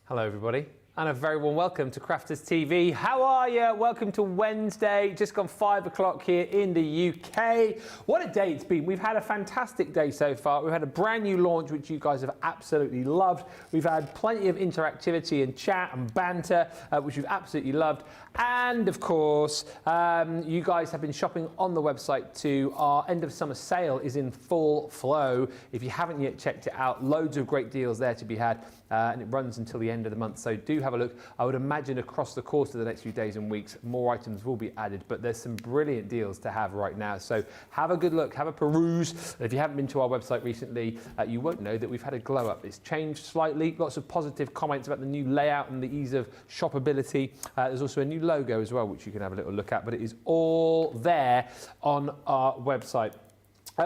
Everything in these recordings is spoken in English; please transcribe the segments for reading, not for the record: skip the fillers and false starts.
Hello everybody, and a very warm welcome to Crafters TV. How are you? Welcome to Wednesday, just gone 5 o'clock here in the UK. What a day it's been. We've had a fantastic day so far. We've had a brand new launch, which you guys have absolutely loved. We've had plenty of interactivity and chat and banter, which we've absolutely loved. And of course, you guys have been shopping on the website too. Our end of summer sale is in full flow. If you haven't yet checked it out, loads of great deals there to be had. And it runs until the end of the month, so do have a look. I would imagine across the course of the next few days and weeks, more items will be added, but there's some brilliant deals to have right now. So have a good look, have a peruse. If you haven't been to our website recently, you won't know that we've had a glow up. It's changed slightly, lots of positive comments about the new layout and the ease of shoppability. There's also a new logo as well, which you can have a little look at, but it is all there on our website.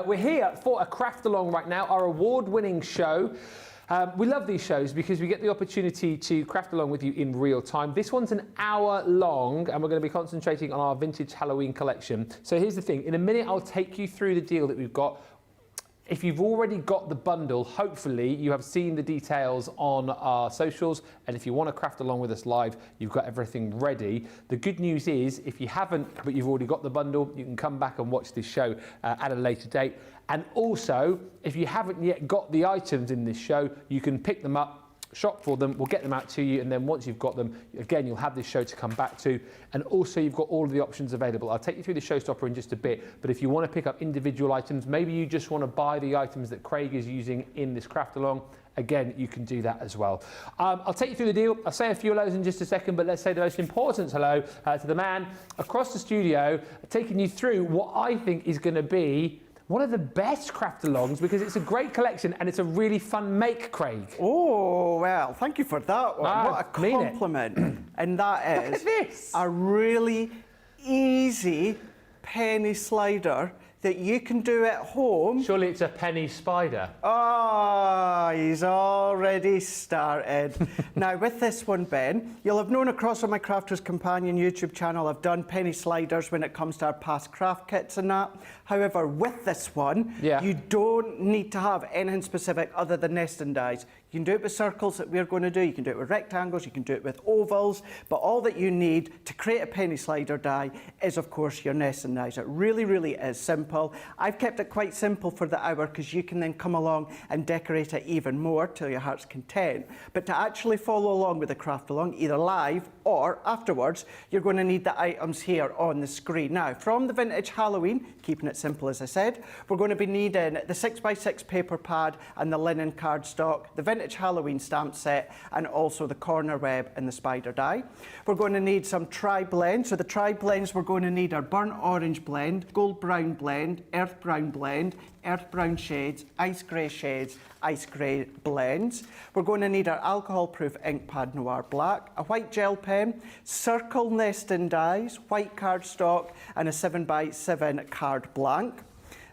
We're here for a craft along right now, our award-winning show. We love these shows because we get the opportunity to craft along with you in real time. This one's an hour long and we're going to be concentrating on our vintage Halloween collection. So here's the thing, in a minute I'll take you through the deal that we've got. If you've already got the bundle, hopefully you have seen the details on our socials, and if you want to craft along with us live, you've got everything ready. The good news is, if you haven't, but you've already got the bundle, you can come back and watch this show at a later date. And also, if you haven't yet got the items in this show, you can pick them up, shop for them, we'll get them out to you, and then once you've got them, again, you'll have this show to come back to. And also you've got all of the options available. I'll take you through the Showstopper in just a bit, but if you want to pick up individual items, maybe you just want to buy the items that Craig is using in this craft along, again, you can do that as well. I'll take you through the deal. I'll say a few hellos in just a second, but let's say the most important hello to the man across the studio, taking you through what I think is going to be one of the best craft alongs, because it's a great collection and it's a really fun make, Craig. Oh, well, thank you for that one. What a compliment. And that is Look at this. A really easy penny slider that you can do at home. Surely it's a penny spider. Oh, he's already started. Now, with this one, Ben, you'll have known across on my Crafters Companion YouTube channel, I've done penny sliders when it comes to our past craft kits and that. However, with this one, you don't need to have anything specific other than nesting dies. You can do it with circles that we're going to do, you can do it with rectangles, you can do it with ovals, but all that you need to create a penny slider die is, of course, your nesting dies. It really, really is simple. I've kept it quite simple for the hour because you can then come along and decorate it even more till your heart's content. But to actually follow along with the craft along, either live or afterwards, you're going to need the items here on the screen. Now, from the vintage Halloween, keeping it simple as I said, we're going to be needing the 6x6 paper pad and the linen cardstock, the vintage Halloween stamp set, and also the corner web and the spider die. We're going to need some tri-blends. So the tri-blends, we're going to need our burnt orange blend, gold brown blend, earth brown blend, earth brown shades, ice grey shades, ice grey blends. We're going to need our alcohol proof ink pad Noir Black, a white gel pen, circle nesting dies, white cardstock, and a 7x7 card blank.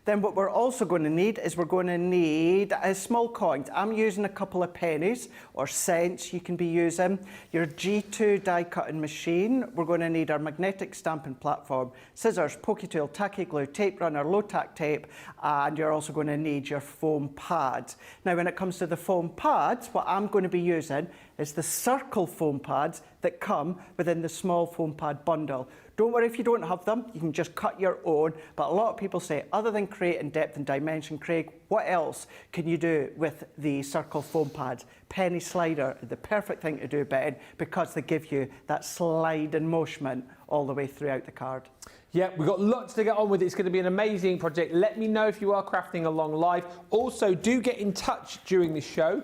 Then what we're also going to need is we're going to need small coins. I'm using a couple of pennies or cents you can be using. Your G2 die cutting machine. We're going to need our magnetic stamping platform, scissors, pokey tool, tacky glue, tape runner, low tack tape, and you're also going to need your foam pads. Now when it comes to the foam pads, what I'm going to be using is the circle foam pads that come within the small foam pad bundle. Don't worry if you don't have them, you can just cut your own, but a lot of people say, other than creating depth and dimension, Craig, what else can you do with the circle foam pads? Penny slider, the perfect thing to do, Ben, because they give you that slide and motion all the way throughout the card. Yeah, we've got lots to get on with. It's going to be an amazing project. Let me know if you are crafting along live. Also, do get in touch during the show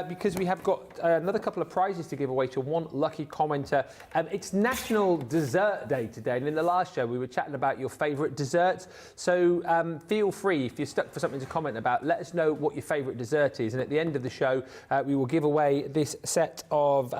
because we have got another couple of prizes to give away to one lucky commenter. It's National Dessert Day today, and in the last show we were chatting about your favourite desserts. So feel free, if you're stuck for something to comment about, let us know what your favourite dessert is. And at the end of the show, we will give away this set of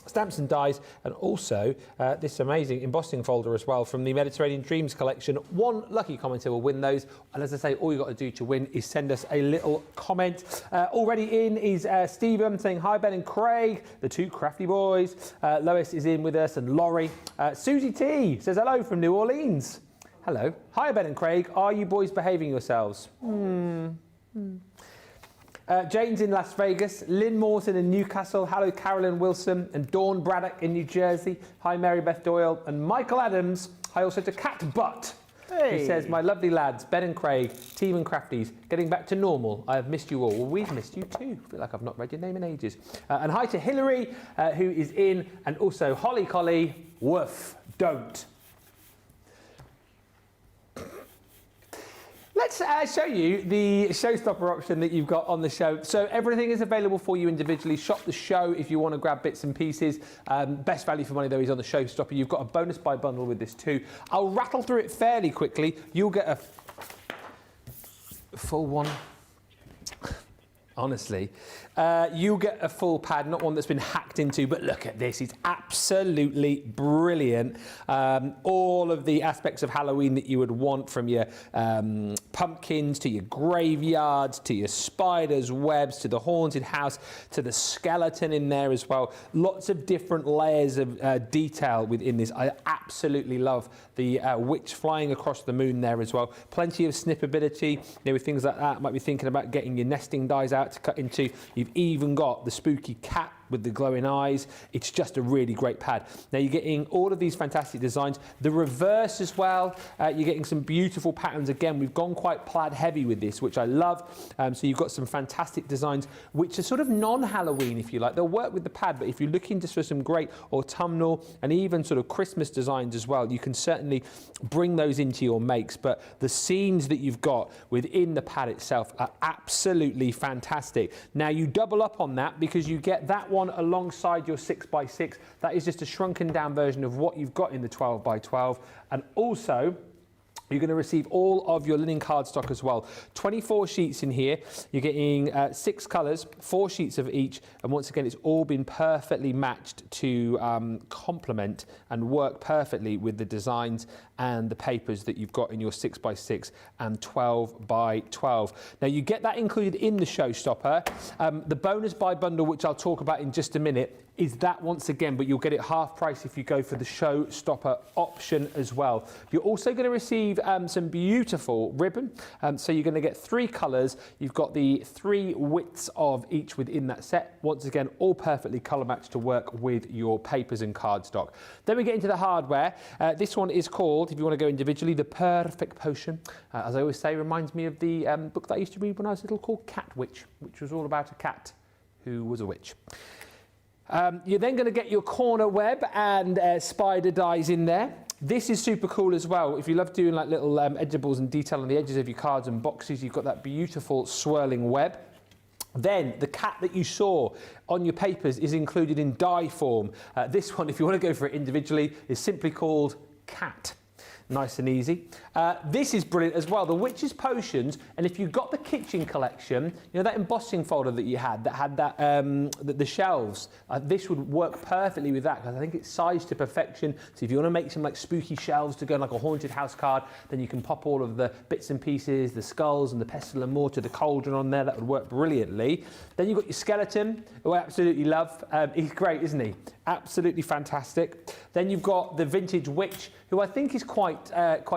stamps and dies, and also this amazing embossing folder as well from the Mediterranean Dreams collection. One lucky commenter will win those, and as I say, all you got to do to win is send us a little comment. Already in is Stephen saying hi Ben and Craig, the two crafty boys. Lois is in with us, and Laurie. Susie T says hello from New Orleans. Hello. Hi Ben and Craig, are you boys behaving yourselves? Jane's in Las Vegas, Lynn Morton in Newcastle, hello Carolyn Wilson, and Dawn Braddock in New Jersey. Hi Mary Beth Doyle, and Michael Adams. Hi also to Cat Butt. Hey. He says, my lovely lads, Ben and Craig, team and Crafties, getting back to normal. I have missed you all. Well, we've missed you too. I feel like I've not read your name in ages. And hi to Hillary, who is in, and also Holly Collie, woof, don't. Let's show you the Showstopper option that you've got on the show. So everything is available for you individually. Shop the show if you want to grab bits and pieces. Best value for money, though, is on the Showstopper. You've got a bonus buy bundle with this too. I'll rattle through it fairly quickly. You'll get a full one. Honestly, you'll get a full pad, not one that's been hacked into, but look at this, it's absolutely brilliant. All of the aspects of Halloween that you would want, from your pumpkins to your graveyards, to your spiders, webs, to the haunted house, to the skeleton in there as well. Lots of different layers of detail within this. I absolutely love the witch flying across the moon there as well. Plenty of snippability, with things like that. Might be thinking about getting your nesting dies out to cut into. You've even got the spooky cat with the glowing eyes. It's just a really great pad. Now you're getting all of these fantastic designs. The reverse as well, you're getting some beautiful patterns. Again, we've gone quite plaid heavy with this, which I love. So you've got some fantastic designs, which are sort of non-Halloween, if you like. They'll work with the pad, but if you're looking just for some great autumnal and even sort of Christmas designs as well, you can certainly bring those into your makes. But the scenes that you've got within the pad itself are absolutely fantastic. Now you double up on that because you get that one alongside your 6x6. That is just a shrunken down version of what you've got in the 12x12. And also, you're going to receive all of your linen cardstock as well. 24 sheets in here. You're getting 6 colours, 4 sheets of each. And once again, it's all been perfectly matched to complement and work perfectly with the designs and the papers that you've got in your 6x6 and 12x12. Now, you get that included in the Showstopper. The bonus buy bundle, which I'll talk about in just a minute, is that once again, but you'll get it half price if you go for the Showstopper option as well. You're also going to receive some beautiful ribbon. So you're going to get 3 colours. You've got the 3 widths of each within that set. Once again, all perfectly colour matched to work with your papers and cardstock. Then we get into the hardware. This one is called, if you want to go individually, The Perfect Potion. As I always say, reminds me of the book that I used to read when I was little called Cat Witch, which was all about a cat who was a witch. You're then going to get your corner web and spider dies in there. This is super cool as well. If you love doing like little edgeables and detail on the edges of your cards and boxes, you've got that beautiful swirling web. Then the cat that you saw on your papers is included in die form. This one, if you want to go for it individually, is simply called Cat. Nice and easy. This is brilliant as well. The Witch's Potions, and if you've got the kitchen collection, you know that embossing folder that you had that had that the shelves. This would work perfectly with that because I think it's sized to perfection. So if you want to make some like spooky shelves to go on like a haunted house card, then you can pop all of the bits and pieces, the skulls and the pestle and mortar, the cauldron on there. That would work brilliantly. Then you've got your skeleton, who I absolutely love. He's great, isn't he? Absolutely fantastic. Then you've got the vintage witch, who I think is quite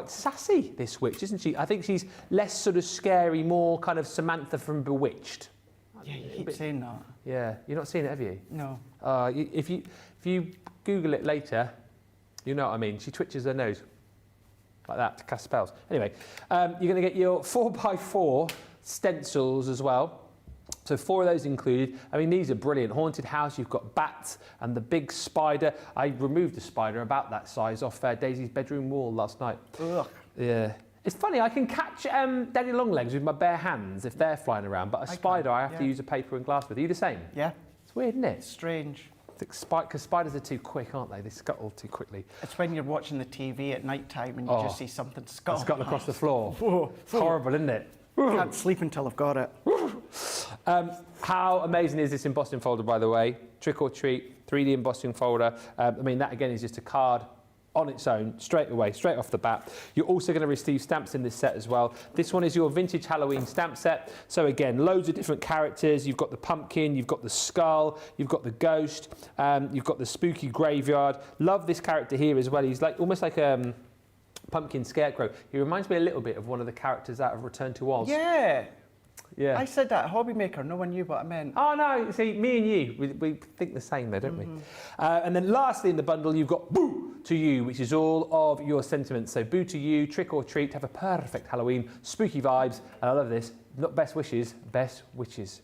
sassy, this witch, isn't she? I think she's less sort of scary, more kind of Samantha from Bewitched. Yeah, you keep saying that. Yeah, you've not seen it, have you? No. If you Google it later, you know what I mean. She twitches her nose like that to cast spells. Anyway, you're going to get your 4x4 stencils as well. So 4 of those included. I mean, these are brilliant. Haunted house, you've got bats and the big spider. I removed the spider about that size off Daisy's bedroom wall last night. Ugh. Yeah. It's funny, I can catch daddy longlegs with my bare hands if they're flying around, but a spider I have to use a paper and glass with. Are you the same? Yeah. It's weird, isn't it? Strange. Because spiders are too quick, aren't they? They scuttle too quickly. It's when you're watching the TV at night time and you just see something scuttle across the floor. Whoa. It's horrible, isn't it? Can't sleep until I've got it. How amazing is this embossing folder, by the way? Trick or treat, 3D embossing folder. I mean, that again is just a card on its own, straight away, straight off the bat. You're also going to receive stamps in this set as well. This one is your vintage Halloween stamp set. So again, loads of different characters. You've got the pumpkin, you've got the skull, you've got the ghost, you've got the spooky graveyard. Love this character here as well. He's like almost like a pumpkin scarecrow. He reminds me a little bit of one of the characters out of Return to Oz. Yeah. Yeah. I said that, hobby maker, no one knew what I meant. Oh no, see, me and you, we think the same though, don't we? And then lastly in the bundle, you've got Boo to You, which is all of your sentiments. So Boo to You, trick or treat, have a perfect Halloween, spooky vibes, and I love this, not best wishes, best witches.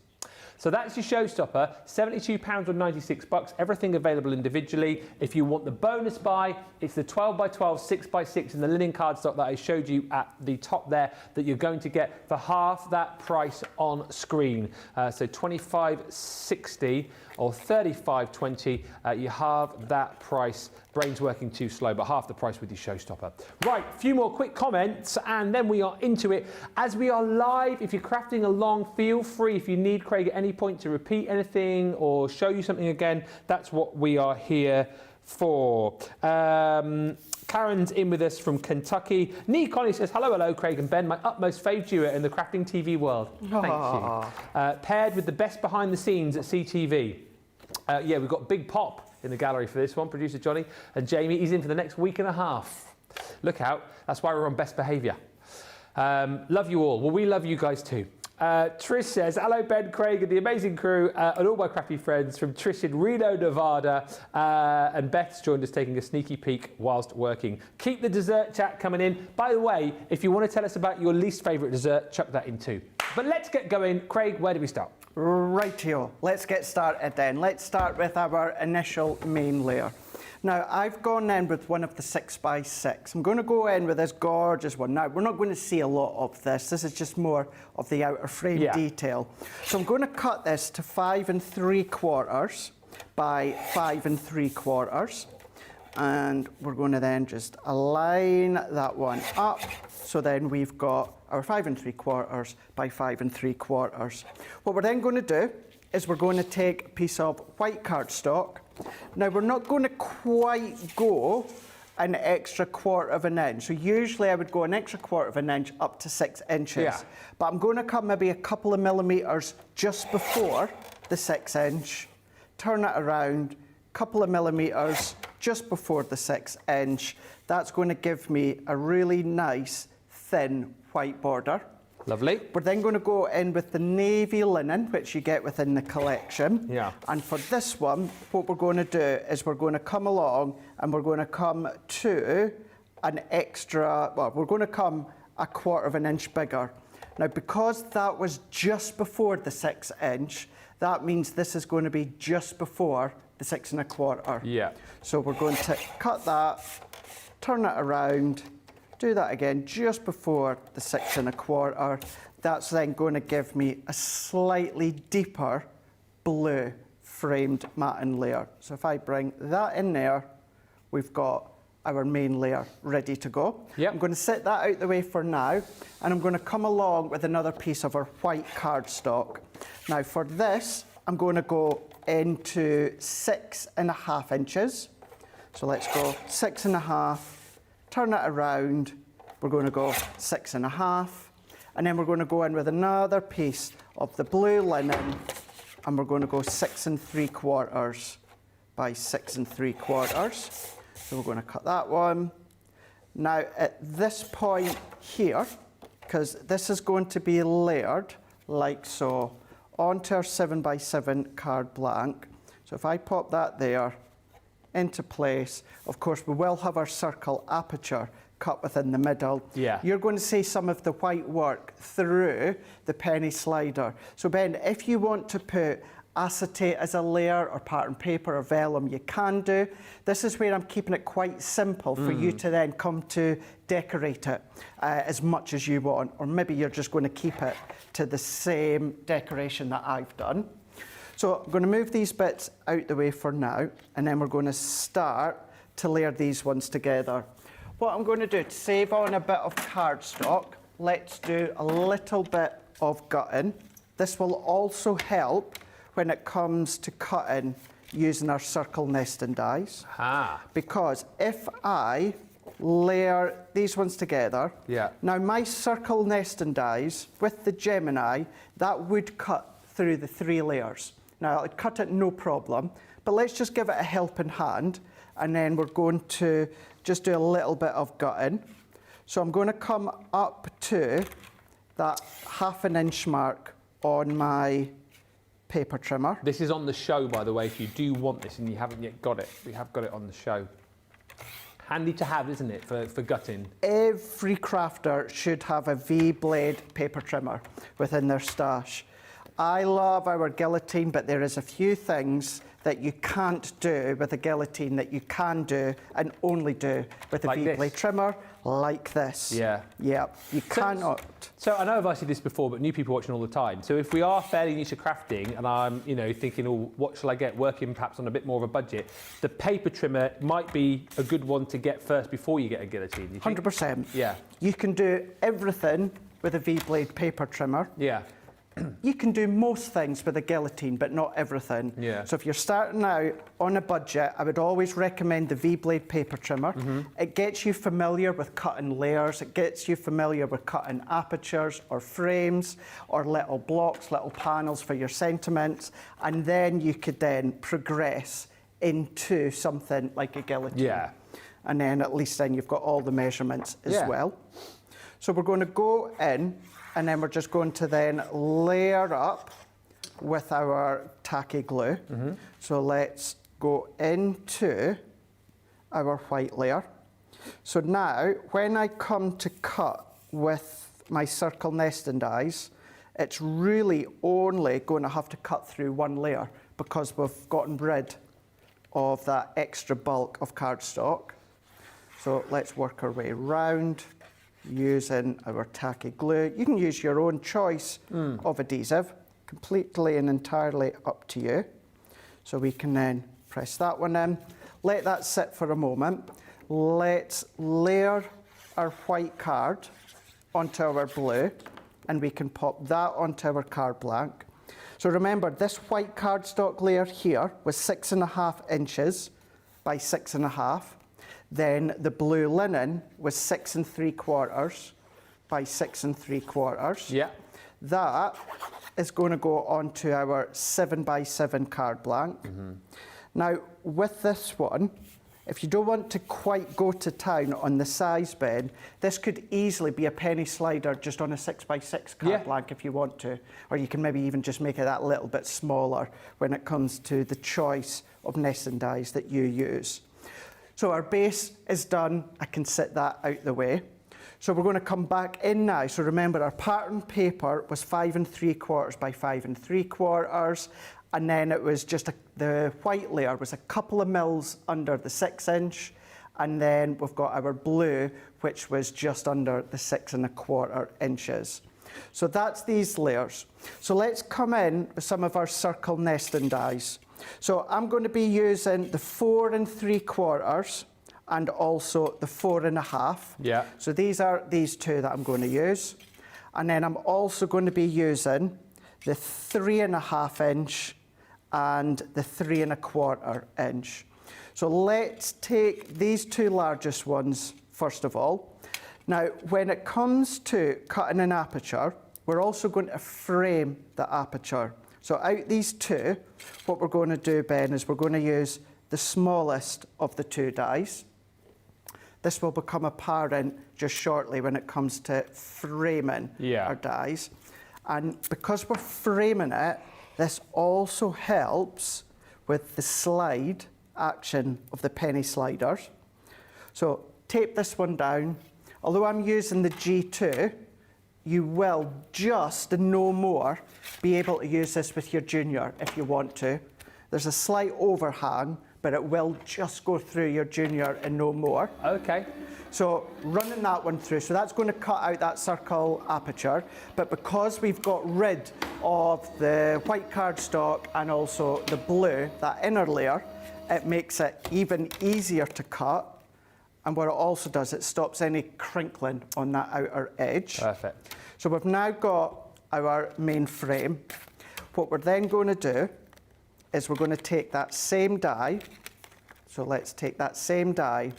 So that's your Showstopper, £72 or £96, everything available individually. If you want the bonus buy, it's the 12x12, 6x6 in the linen cardstock that I showed you at the top there that you're going to get for half that price on screen. So £25.60 or £35.20, you halve that price. Brain's working too slow, but half the price with your Showstopper. Right, a few more quick comments and then we are into it. As we are live, if you're crafting along, feel free if you need Craig at any point to repeat anything or show you something again. That's what we are here for. Karen's in with us from Kentucky. Nee Connie says, hello, Craig and Ben, my utmost fave duet in the crafting TV world. Thank you. Paired with the best behind the scenes at CTV. Yeah, we've got Big Pop in the gallery for this one, producer Johnny and Jamie. He's in for the next week and a half. Look out, that's why we're on best behaviour. Love you all. Well, we love you guys too. Trish says, hello Ben, Craig and the amazing crew and all my crafty friends from Trish in Reno, Nevada. And Beth's joined us taking a sneaky peek whilst working. Keep the dessert chat coming in. By the way, if you want to tell us about your least favourite dessert, chuck that in too. But let's get going. Craig, where do we start? Rightio, let's get started then. Let's start with our initial main layer. Now, I've gone in with one of the 6x6. I'm going to go in with this gorgeous one. Now, we're not going to see a lot of this. This is just more of the outer frame detail. So I'm going to cut this to 5 3/4 by 5 3/4. And we're going to then just align that one up. So then we've got our 5 3/4 by 5 3/4. What we're then going to do is we're going to take a piece of white cardstock. Now we're not going to quite go an extra 1/4 inch. So usually I would go an extra 1/4 inch up to 6 inches. Yeah. But I'm going to come maybe a couple of millimeters just before the 6 inch, turn it around, couple of millimeters just before the 6 inch. That's going to give me a really nice thin white border. Lovely. We're then going to go in with the navy linen, which you get within the collection. Yeah. And for this one, what we're going to do is we're going to come along and we're going to come to an extra, well, we're going to come a 1/4 inch bigger. Now, because that was just before the 6 inch, that means this is going to be just before the 6 1/4. Yeah. So we're going to cut that, turn it around, do that again just before the 6 1/4. That's then going to give me a slightly deeper blue framed matten layer. So if I bring that in there, we've got our main layer ready to go. Yep. I'm going to set that out the way for now, and I'm going to come along with another piece of our white cardstock. Now for this, I'm going to go into 6 1/2 inches. So let's go 6 1/2, turn it around, we're going to go 6 1/2, and then we're going to go in with another piece of the blue linen, and we're going to go 6 3/4 by 6 3/4. So we're going to cut that one. Now at this point here, because this is going to be layered like so, onto our 7x7 card blank. So if I pop that there into place, of course we will have our circle aperture cut within the middle. Yeah. You're going to see some of the white work through the penny slider. So Ben, if you want to put acetate as a layer or pattern paper or vellum, you can do. This is where I'm keeping it quite simple for you to then come to decorate it as much as you want, or maybe you're just going to keep it to the same decoration that I've done. So I'm going to move these bits out the way for now, and then we're going to start to layer these ones together. What I'm going to do to save on a bit of cardstock, let's do a little bit of gutting. This will also help when it comes to cutting using our circle nesting dies. Because if I layer these ones together, now my circle nesting dies with the Gemini, that would cut through the 3 layers. Now I'd cut it no problem, but let's just give it a helping hand, and then we're going to just do a little bit of gutting. So I'm going to come up to that 1/2 inch mark on my paper trimmer. This is on the show, by the way, if you do want this and you haven't yet got it. We have got it on the show. Handy to have, isn't it, for gutting? Every crafter should have a V-blade paper trimmer within their stash. I love our guillotine, but there is a few things that you can't do with a guillotine that you can do and only do with a Like V-blade this? trimmer, like this. Yeah. Yeah, you cannot. So I know I've asked you this before, but new people watching all the time. So if we are fairly new to crafting and I'm, thinking, oh, what shall I get? Working perhaps on a bit more of a budget. The paper trimmer might be a good one to get first before you get a guillotine. You think? 100%. Yeah. You can do everything with a V-blade paper trimmer. Yeah. You can do most things with a guillotine, but not everything. Yeah. So if you're starting out on a budget, I would always recommend the V-blade paper trimmer. It gets you familiar with cutting layers. It gets you familiar with cutting apertures or frames or little blocks, little panels for your sentiments. And then you could then progress into something like a guillotine. Yeah. And then at least then you've got all the measurements as Yeah. well. So we're going to go in and then we're just going to then layer up with our tacky glue. So let's go into our white layer. So now when I come to cut with my circle nesting dies, it's really only going to have to cut through one layer because we've gotten rid of that extra bulk of cardstock. So let's work our way round using our tacky glue. You can use your own choice of adhesive, completely and entirely up to you. So we can then press that one in, let that sit for a moment. Let's layer our white card onto our blue and we can pop that onto our card blank. So remember, this white cardstock layer here was 6.5 inches by 6.5. Then the blue linen was 6 3/4 by 6 3/4. Yeah. That is going to go onto our 7 by 7 card blank. Now, with this one, if you don't want to quite go to town on the size, Ben, this could easily be a penny slider just on a 6 by 6 card blank if you want to. Or you can maybe even just make it that little bit smaller when it comes to the choice of nesting dies that you use. So our base is done. I can set that out the way. So we're going to come back in now. So remember, our pattern paper was 5 3/4 by 5 3/4, and then it was just the white layer was a couple of mils under the 6 inch, and then we've got our blue, which was just under the 6 1/4 inches. So that's these layers. So let's come in with some of our circle nesting dies. So I'm going to be using the 4 3/4 and also the 4 1/2. Yeah. So these are these two that I'm going to use. And then I'm also going to be using the 3 1/2 inch and the 3 1/4 inch. So let's take these two largest ones first of all. Now, when it comes to cutting an aperture, we're also going to frame the aperture. So out these two, what we're going to do, Ben, is we're going to use the smallest of the two dies. This will become apparent just shortly when it comes to framing our dies. And because we're framing it, this also helps with the slide action of the penny sliders. So tape this one down. Although I'm using the G2, you will just and no more be able to use this with your junior if you want to. There's a slight overhang, but it will just go through your junior and no more. Okay. So running that one through, so that's going to cut out that circle aperture, but because we've got rid of the white cardstock and also the blue, that inner layer, it makes it even easier to cut. And what it also does, it stops any crinkling on that outer edge. Perfect. So we've now got our main frame. What we're then going to do is we're going to take that same die. So let's take that same die,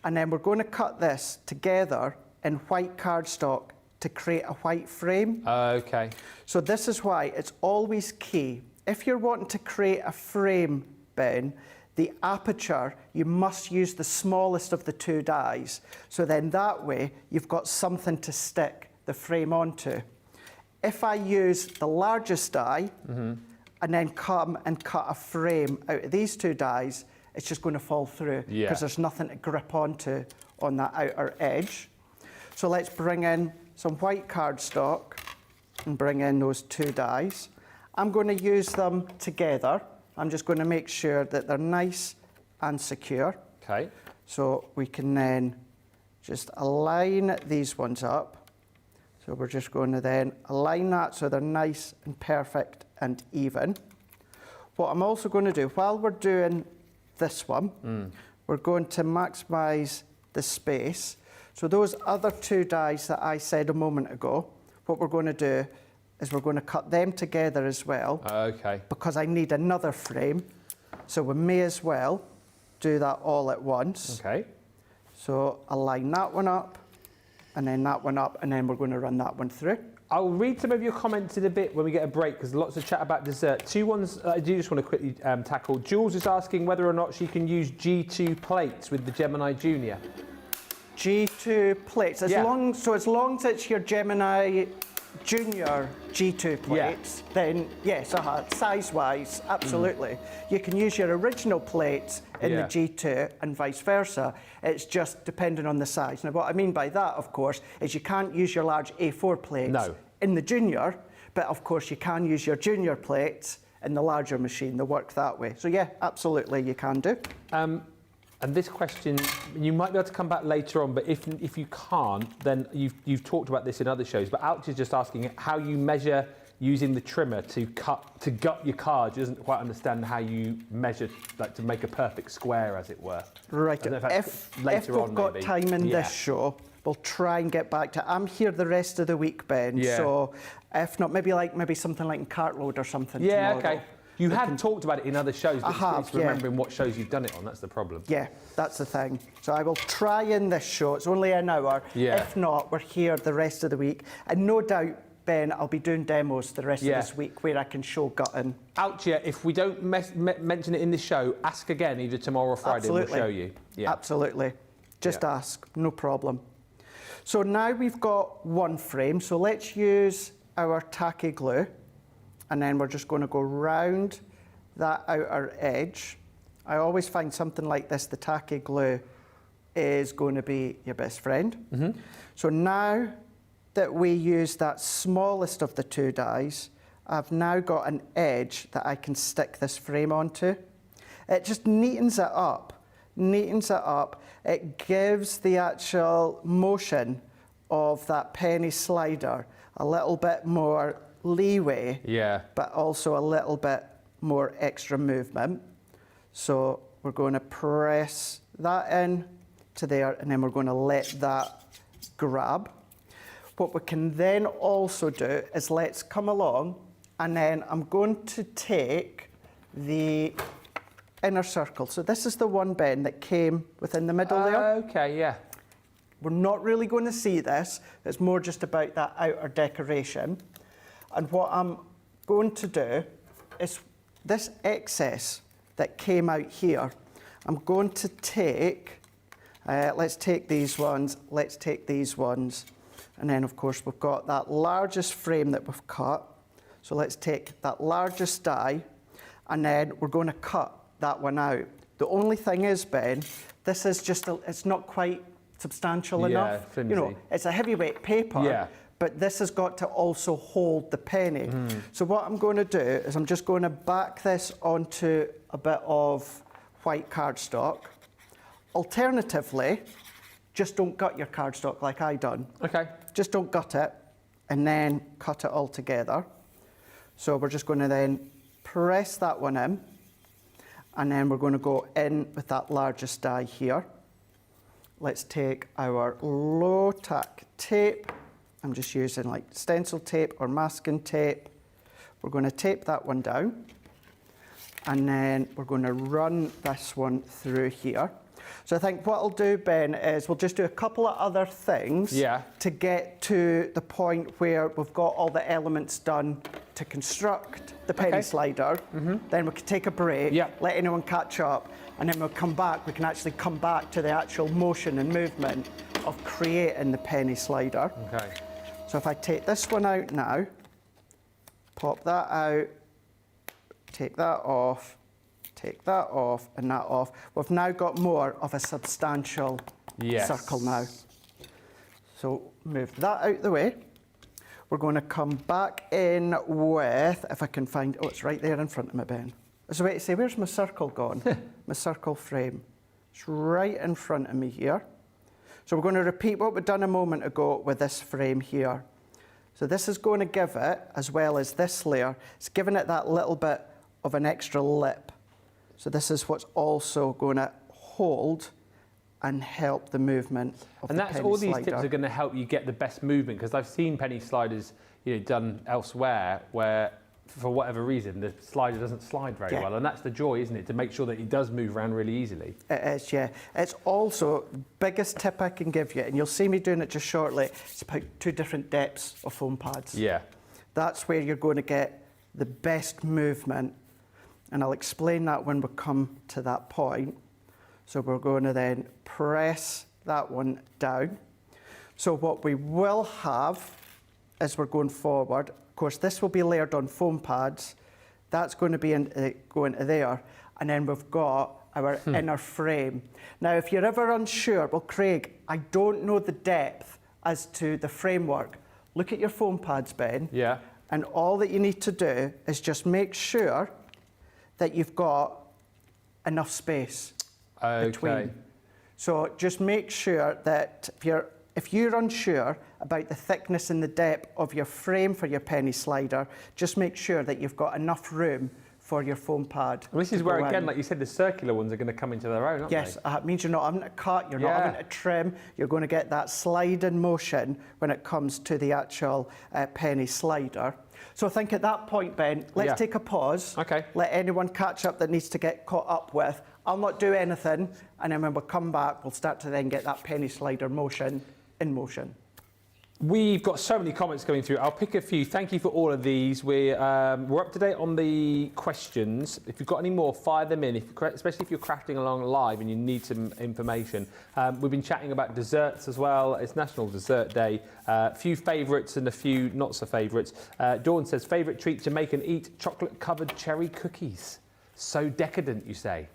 and then we're going to cut this together in white cardstock to create a white frame. Okay. So this is why it's always key. If you're wanting to create a frame, Ben, the aperture, you must use the smallest of the two dies. So then that way, you've got something to stick the frame onto. If I use the largest die and then come and cut a frame out of these two dies, it's just going to fall through because there's nothing to grip onto on that outer edge. So let's bring in some white cardstock and bring in those two dies. I'm going to use them together. I'm just going to make sure that they're nice and secure. Okay. So we can then just align these ones up. So we're just going to then align that so they're nice and perfect and even. What I'm also going to do, while we're doing this one, we're going to maximise the space. So those other two dies that I said a moment ago, what we're going to do is we're going to cut them together as well. Okay. Because I need another frame. So we may as well do that all at once. Okay. So align that one up, and then that one up, and then we're going to run that one through. I'll read some of your comments in a bit when we get a break, because lots of chat about dessert. Two ones I do just want to quickly tackle. Jules is asking whether or not she can use G2 plates with the Gemini Junior. G2 plates, as long as it's your Gemini Junior G2 plates, then yes, size-wise, absolutely. You can use your original plates in the G2 and vice versa. It's just depending on the size. Now, what I mean by that, of course, is you can't use your large A4 plates in the Junior, but of course you can use your Junior plates in the larger machine. They work that way. So yeah, absolutely, you can do. And this question, you might be able to come back later on, but if you can't, then you've talked about this in other shows. But Alch is just asking how you measure using the trimmer to gut your card. She doesn't quite understand how you measure, like to make a perfect square, as it were. Right. If we've got time in this show, we'll try and get back to. I'm here the rest of the week, Ben. Yeah. So if not, maybe something like in Cartload or something. Yeah. Tomorrow. Okay. You have talked about it in other shows, but it's remembering what shows you've done it on. That's the problem. Yeah, that's the thing. So I will try in this show. It's only an hour. Yeah. If not, we're here the rest of the week. And no doubt, Ben, I'll be doing demos the rest of this week where I can show gutting. Alchia, if we don't mention it in this show, ask again either tomorrow or Friday and we'll show you. Yeah. Absolutely. Just ask, no problem. So now we've got one frame. So let's use our tacky glue. And then we're just going to go round that outer edge. I always find something like this, the tacky glue is going to be your best friend. So now that we use that smallest of the two dies, I've now got an edge that I can stick this frame onto. It just neatens it up. It gives the actual motion of that penny slider a little bit more leeway, but also a little bit more extra movement. So we're going to press that in to there, and then we're going to let that grab. What we can then also do is let's come along, and then I'm going to take the inner circle. So this is the one, Ben, that came within the middle there. Okay, yeah. We're not really going to see this. It's more just about that outer decoration. And what I'm going to do is this excess that came out here, I'm going to take, let's take these ones, and then of course we've got that largest frame that we've cut. So let's take that largest die, and then we're going to cut that one out. The only thing is, Ben, this is just, it's not quite substantial enough. Flimsy. You know, it's a heavyweight paper. But this has got to also hold the penny. So what I'm going to do is I'm just going to back this onto a bit of white cardstock. Alternatively, just don't gut your cardstock like I done. Okay. Just don't gut it and then cut it all together. So we're just going to then press that one in, and then we're going to go in with that largest die here. Let's take our low tack tape. I'm just using like stencil tape or masking tape. We're going to tape that one down, and then we're going to run this one through here. So I think what I'll do, Ben, is we'll just do a couple of other things to get to the point where we've got all the elements done to construct the penny slider. Then we can take a break, let anyone catch up, and then we'll come back. We can actually come back to the actual motion and movement of creating the penny slider. So if I take this one out now, pop that out, take that off, and that off, we've now got more of a substantial circle now. So move that out the way. We're going to come back in with, if I can find, oh, it's right there in front of me, Ben. I was about to say, where's my circle gone? My circle frame. It's right in front of me here. So we're going to repeat what we've done a moment ago with this frame here. So this is going to give it, as well as this layer, it's giving it that little bit of an extra lip. So this is what's also going to hold and help the movement of the penny slider. And all these tips are going to help you get the best movement, because I've seen penny sliders, done elsewhere where, for whatever reason, the slider doesn't slide very well, and that's the joy, isn't it? To make sure that it does move around really easily. It is, yeah. It's also the biggest tip I can give you, and you'll see me doing it just shortly. It's about 2 different depths of foam pads. Yeah. That's where you're going to get the best movement, and I'll explain that when we come to that point. So we're going to then press that one down. So what we will have as we're going forward, of course, this will be layered on foam pads. That's going to be going to there. And then we've got our inner frame. Now, if you're ever unsure, well, Craig, I don't know the depth as to the framework. Look at your foam pads, Ben. Yeah. And all that you need to do is just make sure that you've got enough space between. So just make sure that if you're unsure about the thickness and the depth of your frame for your penny slider, just make sure that you've got enough room for your foam pad. Well, this is where, again, like you said, the circular ones are going to come into their own, aren't they? Yes, it means you're not having to cut, you're not having to trim, you're going to get that slide in motion when it comes to the actual penny slider. So I think at that point, Ben, let's take a pause. Okay. Let anyone catch up that needs to get caught up with. I'll not do anything, and then when we come back, we'll start to then get that penny slider motion in motion. We've got so many comments coming through. I'll pick a few. Thank you for all of these. We're up to date on the questions. If you've got any more, fire them in, especially if you're crafting along live and you need some information. We've been chatting about desserts as well. It's National Dessert Day. A few favourites and a few not so favourites. Dawn says, favourite treat Jamaican eat, chocolate-covered cherry cookies. So decadent, you say.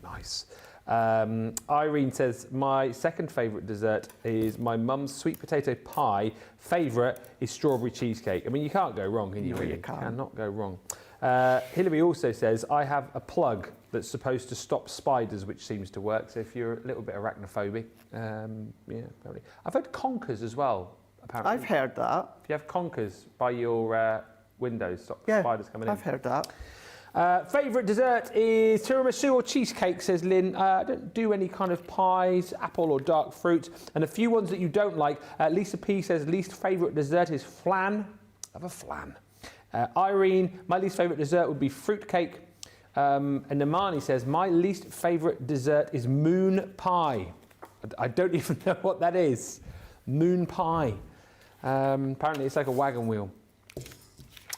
Nice. Irene says, my second favourite dessert is my mum's sweet potato pie. Favourite is strawberry cheesecake. I mean, you can't go wrong, can you? You cannot go wrong. Hilary also says, I have a plug that's supposed to stop spiders, which seems to work. So if you're a little bit arachnophobic, apparently. I've heard conkers as well, apparently. I've heard that. If you have conkers by your windows, stop spiders coming in. I've heard that. Favourite dessert is tiramisu or cheesecake, says Lynn. I don't do any kind of pies, apple or dark fruit. And a few ones that you don't like. Lisa P says least favourite dessert is flan. I love a flan. Irene, my least favourite dessert would be fruitcake. And Namani says, my least favourite dessert is moon pie. I don't even know what that is. Moon pie. Apparently it's like a wagon wheel.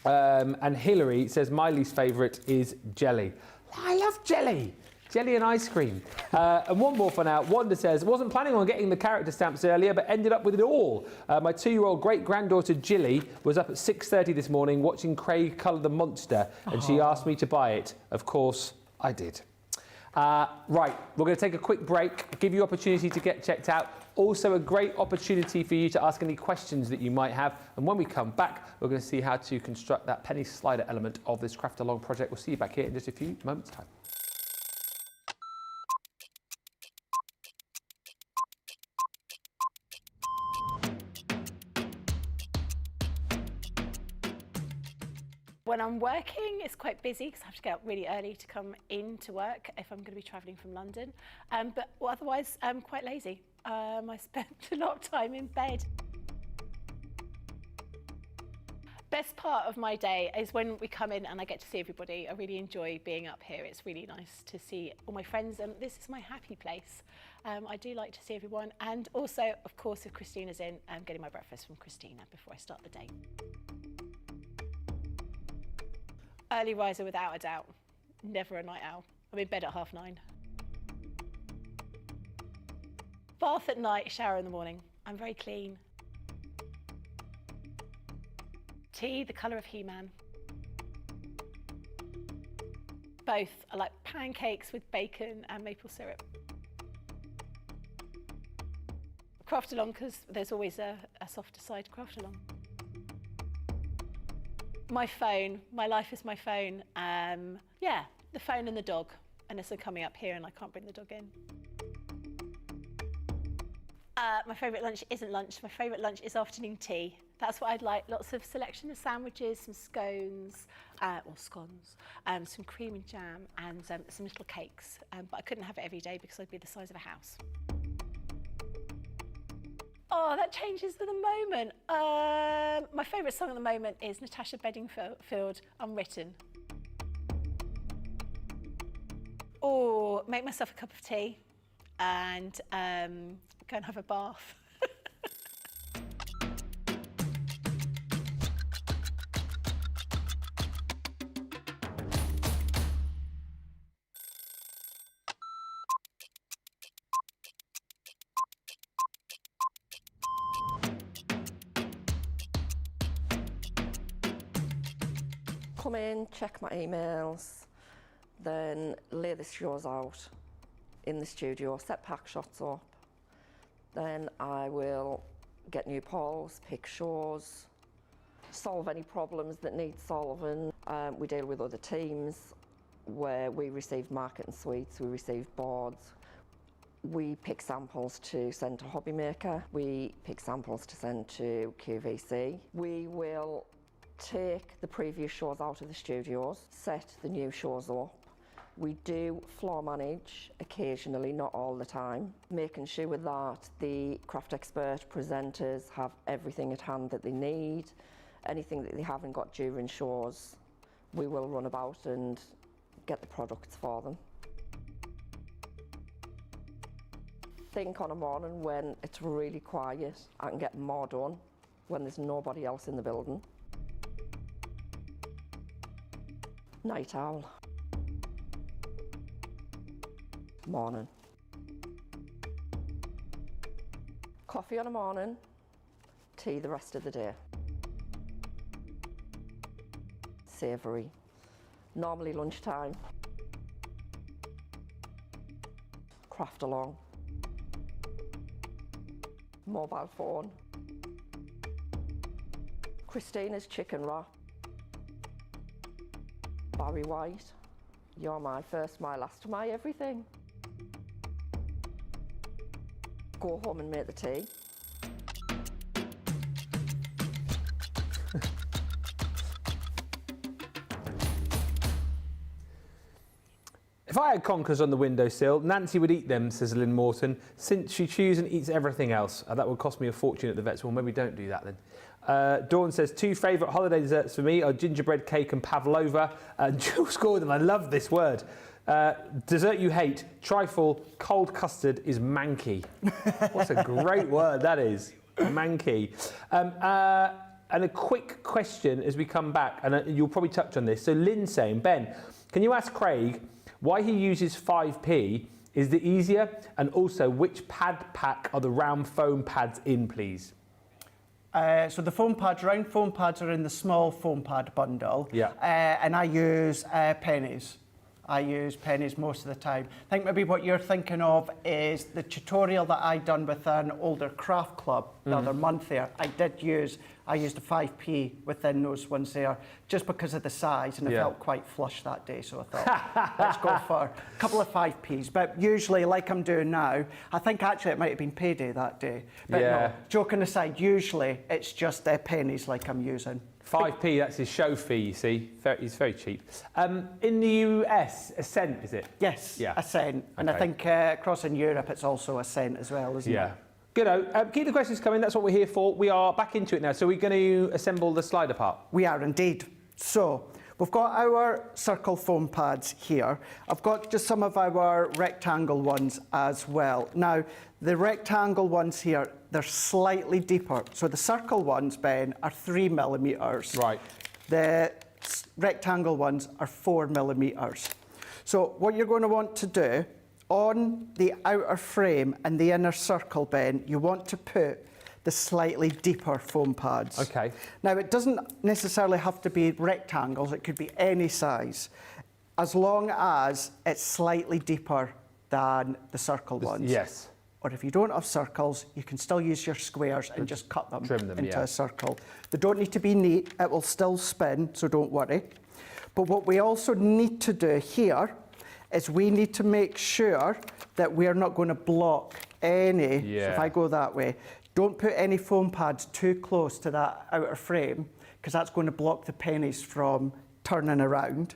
And Hilary says, my least favourite is jelly. I love jelly. Jelly and ice cream. And one more for now. Wanda says, wasn't planning on getting the character stamps earlier, but ended up with it all. My 2-year-old great-granddaughter, Jilly, was up at 6:30 this morning watching Craig colour the monster, and she asked me to buy it. Of course, I did. Right, we're going to take a quick break, give you opportunity to get checked out. Also a great opportunity for you to ask any questions that you might have. And when we come back, we're going to see how to construct that penny slider element of this craft along project. We'll see you back here in just a few moments' time. When I'm working, it's quite busy because I have to get up really early to come into work if I'm going to be travelling from London. But otherwise, I'm quite lazy. I spend a lot of time in bed. Best part of my day is when we come in and I get to see everybody. I really enjoy being up here. It's really nice to see all my friends, and this is my happy place. I do like to see everyone, and also, of course, if Christina's in, I'm getting my breakfast from Christina before I start the day. Early riser without a doubt. Never a night owl. I'm in bed at 9:30. Bath at night, shower in the morning. I'm very clean. Tea, the colour of He-Man. Both. I like pancakes with bacon and maple syrup. Craft along, because there's always a softer side to craft along. My phone, my life is my phone. Yeah, the phone and the dog. Unless I'm coming up here and I can't bring the dog in. My favourite lunch isn't lunch. My favourite lunch is afternoon tea. That's what I'd like. Lots of selection of sandwiches, some scones, or scones, some cream and jam, and some little cakes. But I couldn't have it every day because I'd be the size of a house. Oh, that changes to the moment. My favourite song at the moment is Natasha Bedingfield, Unwritten. Or make myself a cup of tea and go and have a bath. Come in, check my emails, then lay the shows out in the studio, set pack shots up. Then I will get new polls, pick shows, solve any problems that need solving. We deal with other teams where we receive marketing suites, we receive boards. We pick samples to send to Hobbymaker. We pick samples to send to QVC. We will take the previous shows out of the studios, set the new shows up. We do floor manage occasionally, not all the time, making sure that the craft expert presenters have everything at hand that they need. Anything that they haven't got during shows, we will run about and get the products for them. Think on a morning when it's really quiet, I can get more done when there's nobody else in the building. Night owl. Morning. Coffee on a morning, tea the rest of the day. Savoury. Normally lunchtime. Craft along. Mobile phone. Christina's chicken wrap. Barry White, you're my first, my last, my everything. Go home and make the tea. If I had conkers on the windowsill, Nancy would eat them, says Lynn Morton, since she chews and eats everything else. That would cost me a fortune at the vets. Well, maybe don't do that then. Dawn says, 2 favourite holiday desserts for me are gingerbread cake and pavlova. Jules Gordon, I love this word. Dessert you hate, trifle, cold custard is manky. What's a great word that is, manky. And a quick question as we come back, and you'll probably touch on this. So Lynn's saying, Ben, can you ask Craig why he uses 5p? Is the easier? And also, which pad pack are the round foam pads in, please? So the foam pads, round foam pads are in the small foam pad bundle. Yeah. And I use pennies. I use pennies most of the time. I think maybe what you're thinking of is the tutorial that I done with an older craft club the other month there. I used a 5p within those ones there just because of the size, and it felt quite flush that day. So I thought, let's go for a couple of 5p's. But usually, like I'm doing now, I think actually it might have been payday that day. But no, joking aside, usually it's just pennies like I'm using. 5p, that's his show fee, you see. He's very cheap. In the US, a cent, is it? Yes, yeah. a cent. And I think across in Europe, it's also a cent as well, isn't it? Yeah. Good. Keep the questions coming. That's what we're here for. We are back into it now. So we're going to assemble the slider part. We are indeed. So we've got our circle foam pads here. I've got just some of our rectangle ones as well. Now, the rectangle ones here, they're slightly deeper. So the circle ones, Ben, are 3 millimetres. Right. The rectangle ones are 4 millimetres. So what you're going to want to do, on the outer frame and the inner circle, Ben, you want to put the slightly deeper foam pads. Okay. Now, it doesn't necessarily have to be rectangles, it could be any size, as long as it's slightly deeper than the circle ones. Yes. Or if you don't have circles, you can still use your squares and just cut them, Trim them, into yeah. a circle. They don't need to be neat, it will still spin, so don't worry. But what we also need to do here is we need to make sure that we're not going to block any. Yeah. So if I go that way, don't put any foam pads too close to that outer frame, because that's going to block the pennies from turning around.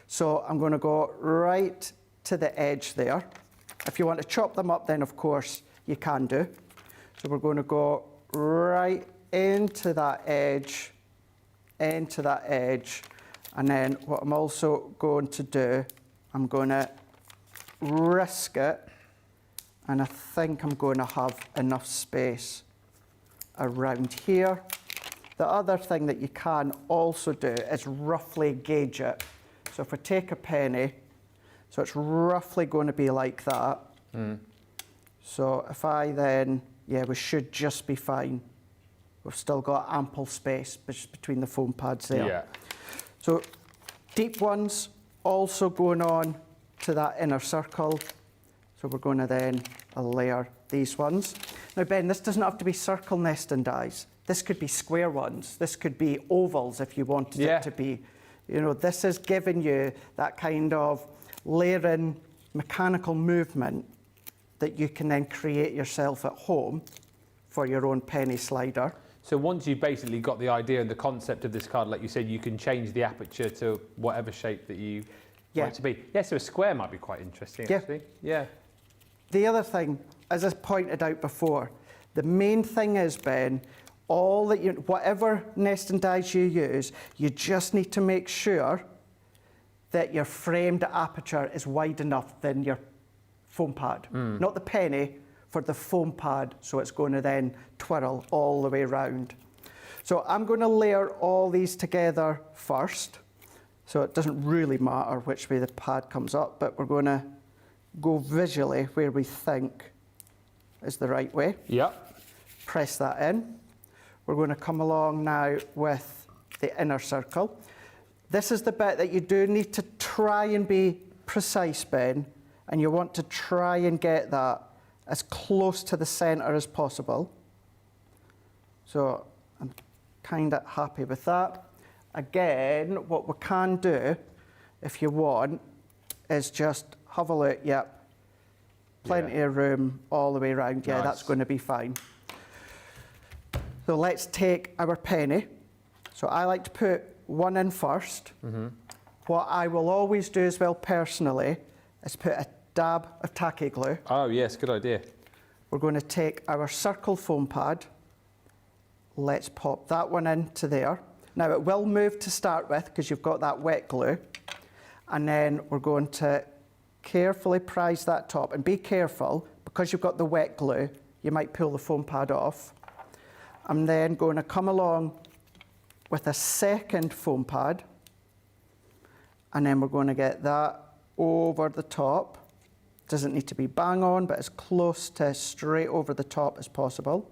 So I'm going to go right to the edge there. If you want to chop them up, then of course you can do. So we're going to go right into that edge, and then what I'm also going to do, I'm going to risk it, and I think I'm going to have enough space around here. The other thing that you can also do is roughly gauge it. So if we take a penny, so it's roughly going to be like that. So if I then, yeah, we should just be fine. We've still got ample space between the foam pads there. Yeah. So deep ones also going on to that inner circle. So we're going to then layer these ones. Now, Ben, this doesn't have to be circle nesting dies. This could be square ones. This could be ovals if you wanted it to be. You know, this is giving you that kind of layering mechanical movement that you can then create yourself at home for your own penny slider. So once you've basically got the idea and the concept of this card, like you said, you can change the aperture to whatever shape that you want it to be. Yeah, so a square might be quite interesting, actually. Yeah. The other thing, as I pointed out before, the main thing is, Ben, whatever nesting dies you use, you just need to make sure that your framed aperture is wide enough than your foam pad. Not the penny, for the foam pad, so it's going to then twirl all the way around. So I'm going to layer all these together first. So it doesn't really matter which way the pad comes up, but we're going to go visually where we think is the right way. Yep. Press that in. We're going to come along now with the inner circle. This is the bit that you do need to try and be precise, Ben, and you want to try and get that as close to the centre as possible. So I'm kind of happy with that. Again, what we can do, if you want, is just have a look. Yep, plenty of room all the way around. Yeah, that's going to be fine. So let's take our penny. So I like to put one in first. What I will always do as well personally is put a dab of tacky glue. Oh, yes, good idea. We're going to take our circle foam pad. Let's pop that one into there. Now it will move to start with because you've got that wet glue. And then we're going to carefully prise that top, and be careful because you've got the wet glue, you might pull the foam pad off. I'm then going to come along with a second foam pad, and then we're going to get that over the top. Doesn't need to be bang on, but as close to straight over the top as possible.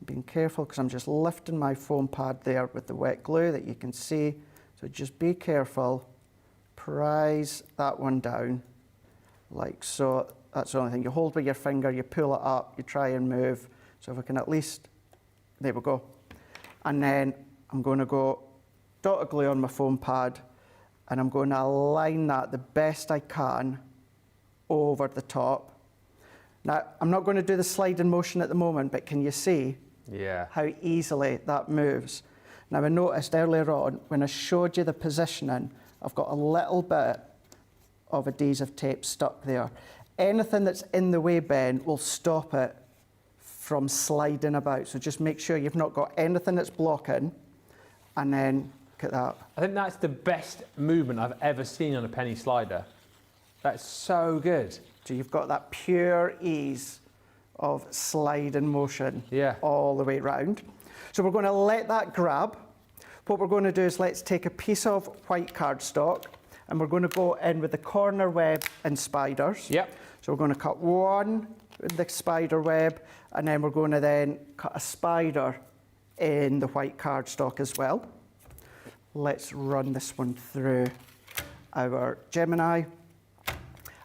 Being careful because I'm just lifting my foam pad there with the wet glue that you can see. So just be careful. Prise that one down like so. That's the only thing. You hold with your finger, you pull it up, you try and move. So if I can at least, there we go. And then I'm going to go dot of glue on my foam pad, and I'm going to align that the best I can over the top. Now, I'm not going to do the sliding motion at the moment, but can you see how easily that moves? Now, I noticed earlier on when I showed you the positioning, I've got a little bit of adhesive tape stuck there. Anything that's in the way, Ben, will stop it from sliding about. So just make sure you've not got anything that's blocking, and then look at that. I think that's the best movement I've ever seen on a penny slider. That's so good. So you've got that pure ease of sliding motion all the way around. So we're going to let that grab. What we're going to do is let's take a piece of white cardstock, and we're going to go in with the corner web and spiders. Yep. So we're going to cut 1, the spider web, and then we're going to then cut a spider in the white cardstock as well. Let's run this one through our Gemini.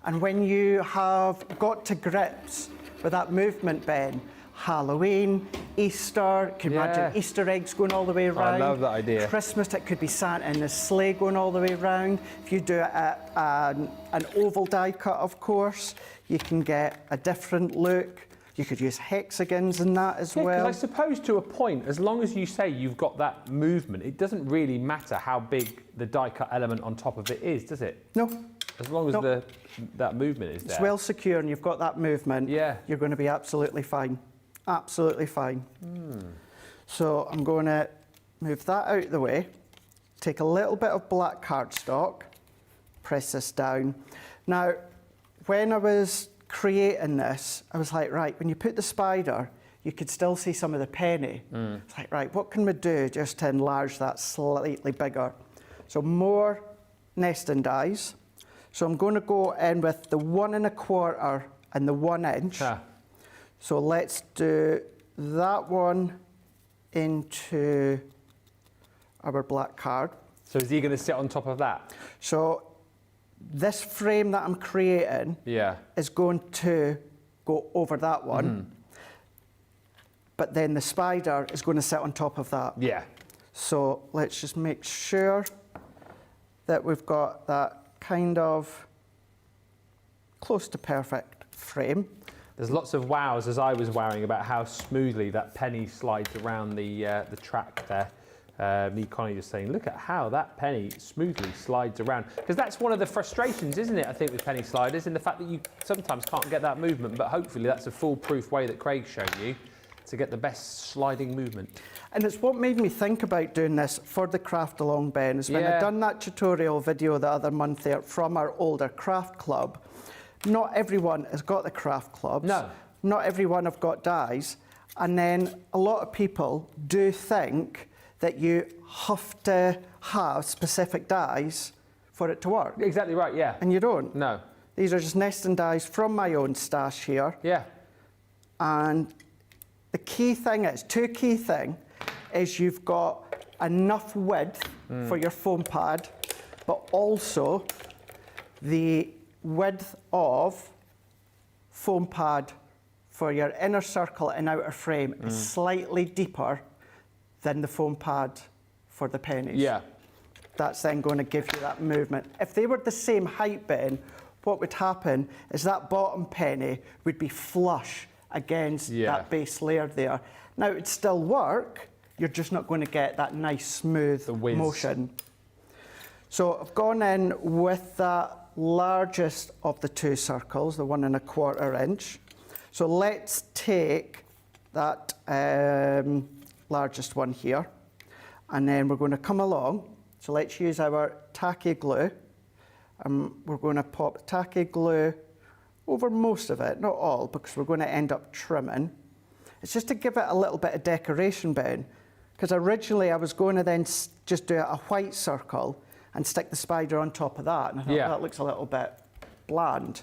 And when you have got to grips with that movement, Ben, Halloween, Easter, can you imagine Easter eggs going all the way around? I love that idea. Christmas, it could be Santa in the sleigh going all the way around. If you do an oval die cut, of course, you can get a different look. You could use hexagons in that as well. Because I suppose to a point, as long as you say you've got that movement, it doesn't really matter how big the die cut element on top of it is, does it? No. As long as that movement is there. It's well secure and you've got that movement, you're going to be absolutely fine. Absolutely fine. So I'm going to move that out of the way, take a little bit of black cardstock, press this down. Now, when I was creating this, I was like, right, when you put the spider, you could still see some of the penny. It's like, right, what can we do just to enlarge that slightly bigger? So more nesting dies. So I'm going to go in with the 1 1/4 and the 1 inch. So let's do that one into our black card. So is he going to sit on top of that? So this frame that I'm creating is going to go over that one. But then the spider is going to sit on top of that. So let's just make sure that we've got that kind of close to perfect frame. There's lots of wows, as I was wowing, about how smoothly that penny slides around the track there. Me, Connie, just saying, look at how that penny smoothly slides around. Because that's one of the frustrations, isn't it, I think, with penny sliders, in the fact that you sometimes can't get that movement, but hopefully that's a foolproof way that Craig's shown you to get the best sliding movement. And it's what made me think about doing this for the craft along, Ben, is when I'd done that tutorial video the other month there from our older craft club. Not everyone has got the craft clubs. No. Not everyone have got dies. And then a lot of people do think that you have to have specific dies for it to work. Exactly right, yeah. And you don't. No. These are just nesting dies from my own stash here. And the key thing is, two key things, is you've got enough width for your foam pad, but also the width of foam pad for your inner circle and outer frame is slightly deeper than the foam pad for the pennies. That's then going to give you that movement. If they were the same height, Ben, what would happen is that bottom penny would be flush against that base layer there. Now, it'd still work, you're just not going to get that nice smooth motion. So I've gone in with that largest of the two circles, the 1 1/4 inch. So let's take that largest one here, and then we're going to come along. So let's use our tacky glue. We're going to pop tacky glue over most of it, not all, because we're going to end up trimming. It's just to give it a little bit of decoration, Ben, because originally I was going to then just do a white circle and stick the spider on top of that, and I thought that looks a little bit bland.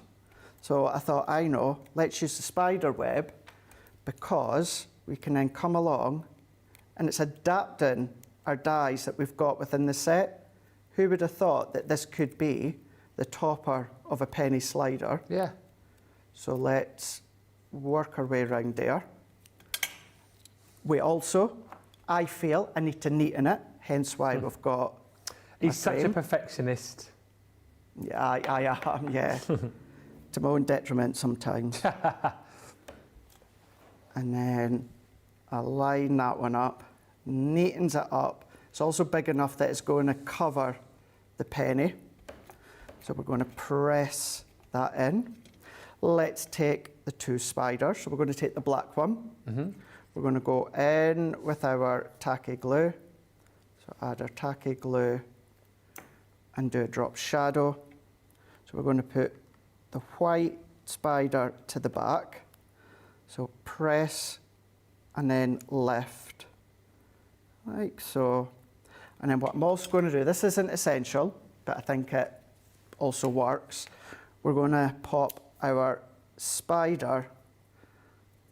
So I thought, I know, let's use the spider web, because we can then come along and it's adapting our dies that we've got within the set. Who would have thought that this could be the topper of a penny slider? So let's work our way around there. We also, I feel, I need to neaten it, hence why we've got He's such a perfectionist. Yeah, I am, yeah. To my own detriment sometimes. And then I line that one up, neatens it up. It's also big enough that it's going to cover the penny. So we're going to press that in. Let's take the two spiders. So we're going to take the black one. We're going to go in with our tacky glue. So add our tacky glue and do a drop shadow. So we're going to put the white spider to the back. So press and then lift, like so. And then what I'm also going to do, this isn't essential, but I think it also works. We're going to pop our spider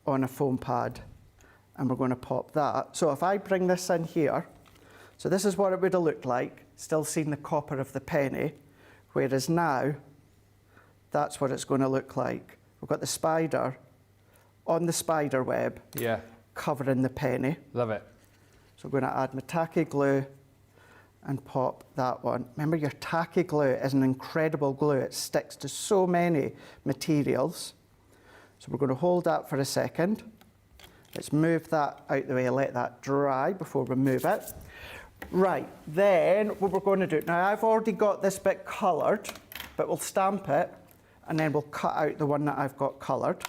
on a foam pad, and we're going to pop that. So if I bring this in here, so this is what it would have looked like, still seeing the copper of the penny, whereas now, that's what it's going to look like. We've got the spider on the spider web, Yeah. covering the penny. Love it. So we're going to add my tacky glue and pop that one. Remember, your tacky glue is an incredible glue. It sticks to so many materials. So we're going to hold that for a second. Let's move that out the way, let that dry before we move it. Right, then what we're going to do, now I've already got this bit coloured, but we'll stamp it and then we'll cut out the one that I've got coloured.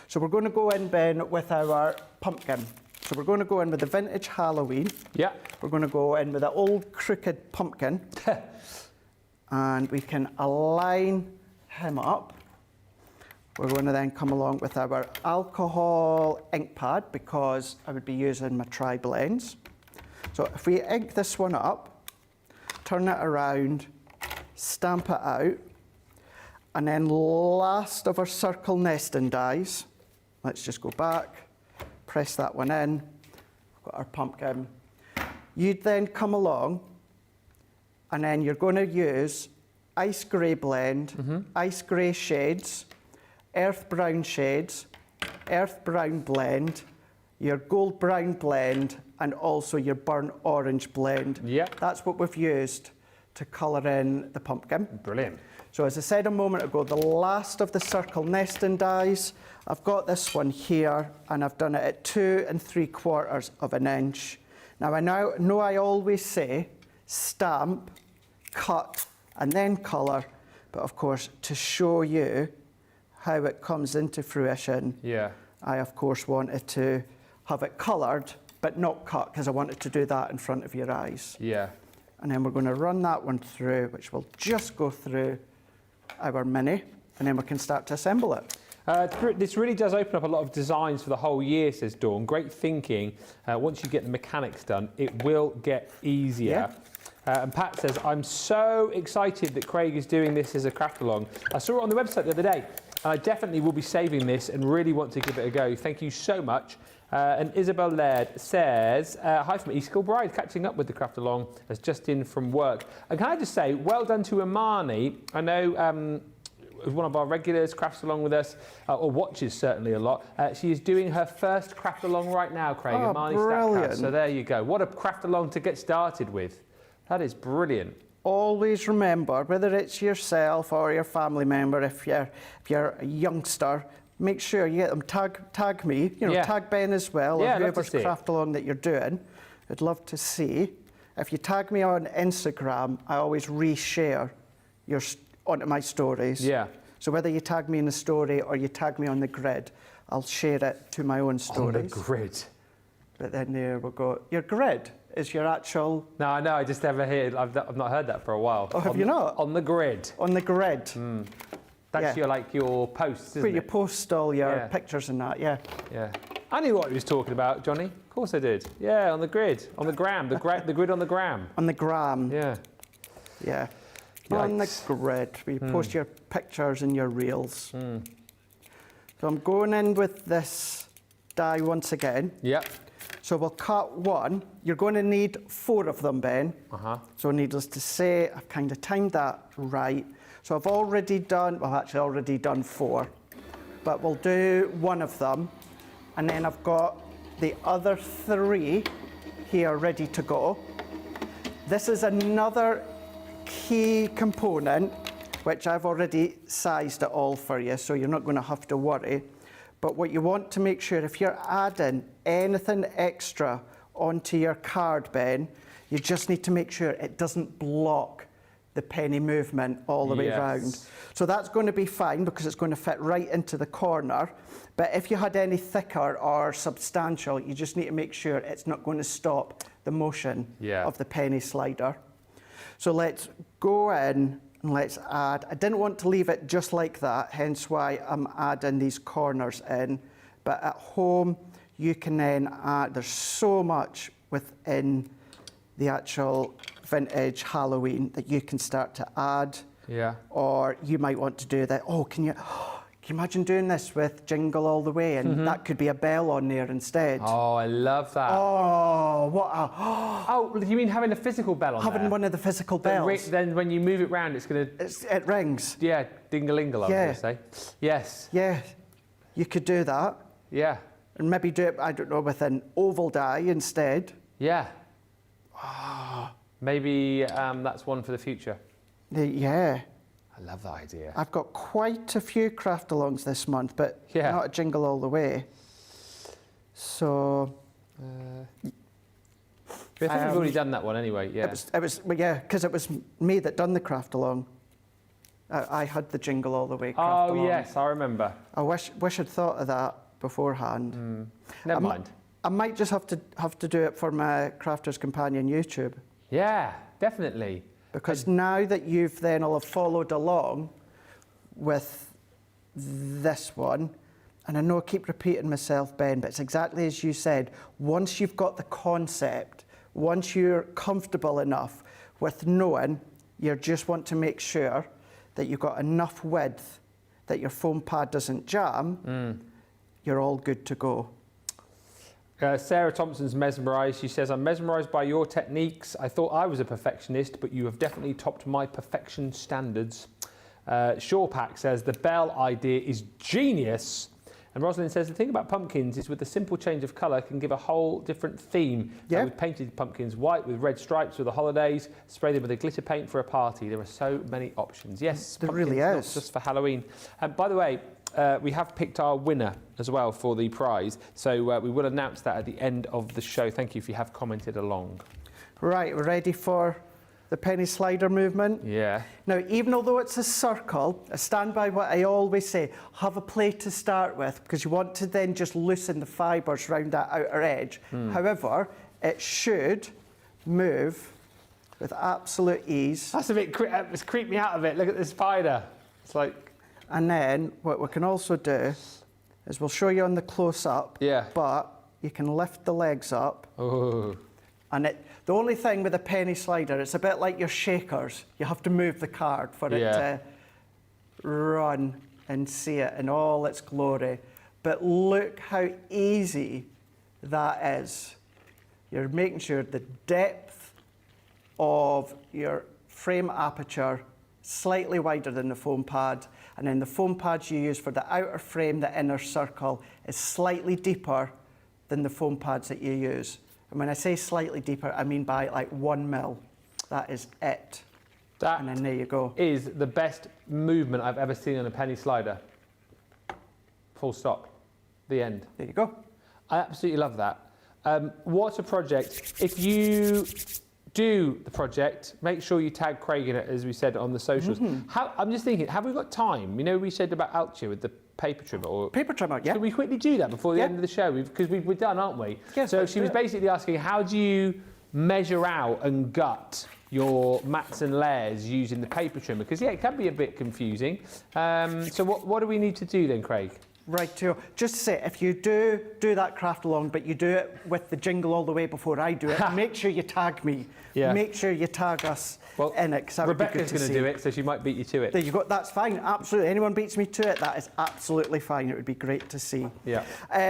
So we're going to go in, Ben, with our pumpkin. So we're going to go in with the vintage Halloween. Yeah. We're going to go in with the old crooked pumpkin. And we can align him up. We're going to then come along with our alcohol ink pad because I would be using my tri-blends. So if we ink this one up, turn it around, stamp it out, and then last of our circle nesting dies, let's just go back, press that one in, we've got our pumpkin. You'd then come along and then you're going to use ice grey blend, ice grey shades, earth brown shades, earth brown blend, your gold brown blend, and also your burnt orange blend. Yeah. That's what we've used to colour in the pumpkin. Brilliant. So as I said a moment ago, the last of the circle nesting dies, I've got this one here, and I've done it at 2 3/4 of an inch. Now I know I always say stamp, cut, and then colour, but of course to show you how it comes into fruition, Yeah. I of course wanted to have it coloured, but not cut, because I wanted to do that in front of your eyes. Yeah. And then we're going to run that one through, which will just go through our mini, and then we can start to assemble it. This really does open up a lot of designs for the whole year, says Dawn. Great thinking. Once you get the mechanics done, it will get easier. And Pat says, I'm so excited that Craig is doing this as a craft along. I saw it on the website the other day, and I definitely will be saving this and really want to give it a go. Thank you so much. And Isabel Laird says, hi from East Kilbride, catching up with the craft along as just in from work. And can I just say, well done to Imani. I know one of our regulars crafts along with us, or watches certainly a lot. She is doing her first craft along right now, Craig. Oh, Imani brilliant. Statcraft. So there you go. What a craft along to get started with. That is brilliant. Always remember, whether it's yourself or your family member, if you're a youngster, make sure you get them, tag me, tag Ben as well, Yeah, or I'd love to whoever's see it. craft along that you're doing. I'd love to see. If you tag me on Instagram, I always reshare onto my stories. Yeah. So whether you tag me in the story or you tag me on the grid, I'll share it to my own stories. On the grid. But then there we go. Your grid is your actual... No, I know, I just never heard, I've not heard that for a while. Oh, have you not? On the grid. On the grid. That's Yeah. your posts, isn't Where you it? post all your Yeah. pictures and that, yeah. Yeah. I knew what he was talking about, Johnny. Of course I did. Yeah, on the grid. On the gram. The grid on the gram. On the gram, Yeah. yeah. On the Yikes. grid, where you post your pictures and your reels. So I'm going in with this die once again. Yep. So we'll cut one. You're going to need 4 of them, Ben. So needless to say, I've kind of timed that right. So I've already done 4. But we'll do 1 of them. And then I've got the other 3 here ready to go. This is another key component, which I've already sized it all for you, so you're not going to have to worry. But what you want to make sure, if you're adding anything extra onto your card, Ben, you just need to make sure it doesn't block the penny movement all the way around. So that's going to be fine because it's going to fit right into the corner. But if you had any thicker or substantial, you just need to make sure it's not going to stop the motion of the penny slider. So let's go in and let's add. I didn't want to leave it just like that, hence why I'm adding these corners in. But at home, you can then add, there's so much within the actual vintage Halloween that you can start to add. Yeah. Or you might want to do that. Oh, can you imagine doing this with Jingle All the Way, and that could be a bell on there instead. Oh, I love that. Oh, what a... Oh, you mean having a physical bell on Having there? one of the physical bells. Then when you move it round, it's going to... It rings. Yeah, ding-a-lingle, I was going to say. Yes. Yeah, you could do that. Yeah. And maybe do it, I don't know, with an oval die instead. Yeah. Maybe that's one for the future. Yeah. I love that idea. I've got quite a few craft-alongs this month, but Yeah. not a Jingle All the Way. So... I think we've already done that one anyway, yeah. Because it was me that done the craft-along. I had the Jingle All the Way craft-along. Oh, yes, I remember. I wish I'd thought of that beforehand. Never mind. I might just have to do it for my Crafter's Companion YouTube. Yeah, definitely. Because now that you've then all have followed along with this one, and I know I keep repeating myself, Ben, but it's exactly as you said. Once you've got the concept, once you're comfortable enough with knowing, you just want to make sure that you've got enough width that your foam pad doesn't jam, you're all good to go. Sarah Thompson's mesmerised. She says, I'm mesmerised by your techniques. I thought I was a perfectionist, but you have definitely topped my perfection standards. Shawpack says, the bell idea is genius. And Rosalind says, the thing about pumpkins is with a simple change of colour can give a whole different theme. Yeah. We've painted pumpkins white with red stripes for the holidays, spray them with a glitter paint for a party. There are so many options. Yes, There pumpkins, really not is. just for Halloween. And by the way, we have picked our winner as well for the prize. So we will announce that at the end of the show. Thank you if you have commented along. Right, we're ready for the penny slider movement. Yeah. Now, even although it's a circle, I stand by what I always say, have a plate to start with, because you want to then just loosen the fibres around that outer edge. However, it should move with absolute ease. That's a bit, it's creeped me out of it. Look at the spider. It's like... And then what we can also do is we'll show you on the close-up, Yeah. but you can lift the legs up. Oh. And the only thing with a penny slider, it's a bit like your shakers. You have to move the card for it to run and see it in all its glory. But look how easy that is. You're making sure the depth of your frame aperture slightly wider than the foam pad, and then the foam pads you use for the outer frame, the inner circle, is slightly deeper than the foam pads that you use. And when I say slightly deeper, I mean by like 1 mil. That is it. That and then there you go. is the best movement I've ever seen on a penny slider. Full stop. The end. There you go. I absolutely love that. What a project. If you do the project, make sure you tag Craig in it, as we said on the socials. I'm just thinking, have we got time? You know, we said about aperture with the paper trimmer. Or Paper trimmer, yeah. Can we quickly do that before the Yeah. end of the show? Because we're done, aren't we? Yes, So let's she do was it. basically asking, how do you measure out and gut your mats and layers using the paper trimmer? Because, yeah, it can be a bit confusing. So what do we need to do then, Craig? Right, too. Just to say, if you do that craft along, but you do it with the Jingle All the Way before I do it, make sure you tag me. Yeah. Make sure you tag us Well, in it, 'cause that would be good Rebecca's to going to see. do it, so she might beat you to it. There you go. That's fine. Absolutely. Anyone beats me to it, that is absolutely fine. It would be great to see. Yeah.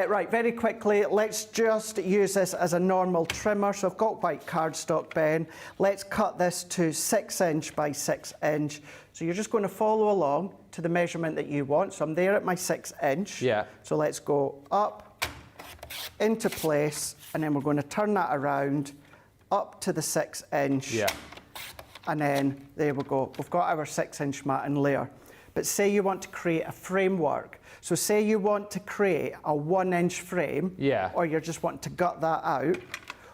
Right, very quickly, let's just use this as a normal trimmer. So I've got white cardstock, Ben. Let's cut this to 6 inch by 6 inch. So you're just going to follow along to the measurement that you want. So I'm there at my 6 inch. Yeah. So let's go up, into place, and then we're going to turn that around up to the 6 inch. Yeah. And then there we go. We've got our 6 inch mat and layer. But say you want to create a framework. So say you want to create a 1 inch frame. Yeah. Or you just want to gut that out.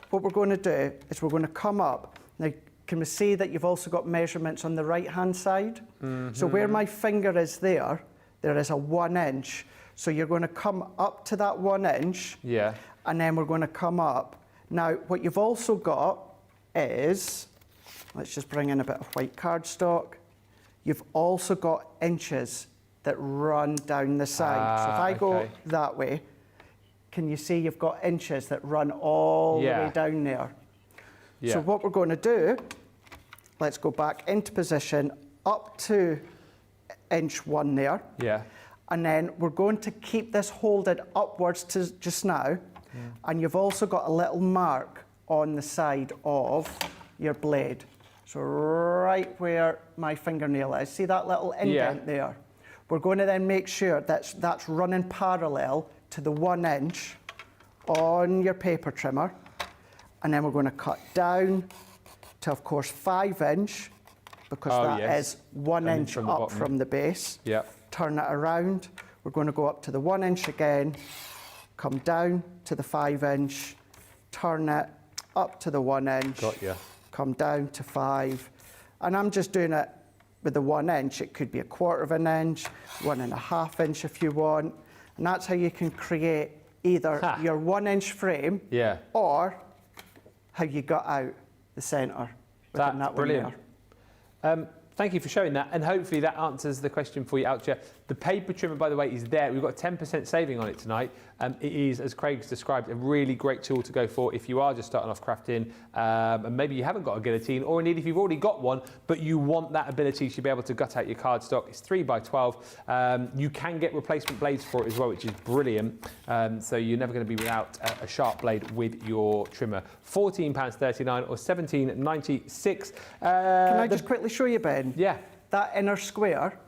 What we're going to do is we're going to come up. Now, can we see that you've also got measurements on the right hand side? So where my finger is there is a 1 inch. So you're going to come up to that 1 inch. Yeah. And then we're going to come up. Now, what you've also got is, let's just bring in a bit of white cardstock. You've also got inches that run down the side. So if I go that way, can you see you've got inches that run all the way down there? Yeah. So what we're going to do, let's go back into position up to inch 1 there. Yeah. And then we're going to keep this holded upwards to just now. And you've also got a little mark on the side of your blade. So right where my fingernail is, see that little indent there? We're going to then make sure that's running parallel to the 1 inch on your paper trimmer. And then we're going to cut down to, of course, 5 inch, because that is 1 inch up from the base. Turn it around. We're going to go up to the 1 inch again, come down to the 5 inch, turn it up to the 1 inch, come down to 5. And I'm just doing it with the 1 inch. It could be 1/4 of an inch, 1.5 inch if you want. And that's how you can create either your 1 inch frame or how you got out the centre. That's brilliant. Thank you for showing that, and hopefully that answers the question for you out there. The paper trimmer, by the way, is there. We've got 10% saving on it tonight. It is, as Craig's described, a really great tool to go for if you are just starting off crafting, and maybe you haven't got a guillotine, or indeed if you've already got one, but you want that ability to be able to gut out your cardstock. It's 3x12. You can get replacement blades for it as well, which is brilliant. So you're never going to be without a sharp blade with your trimmer. £14.39 or £17.96. Can I just quickly show you, Ben? Yeah. That inner square,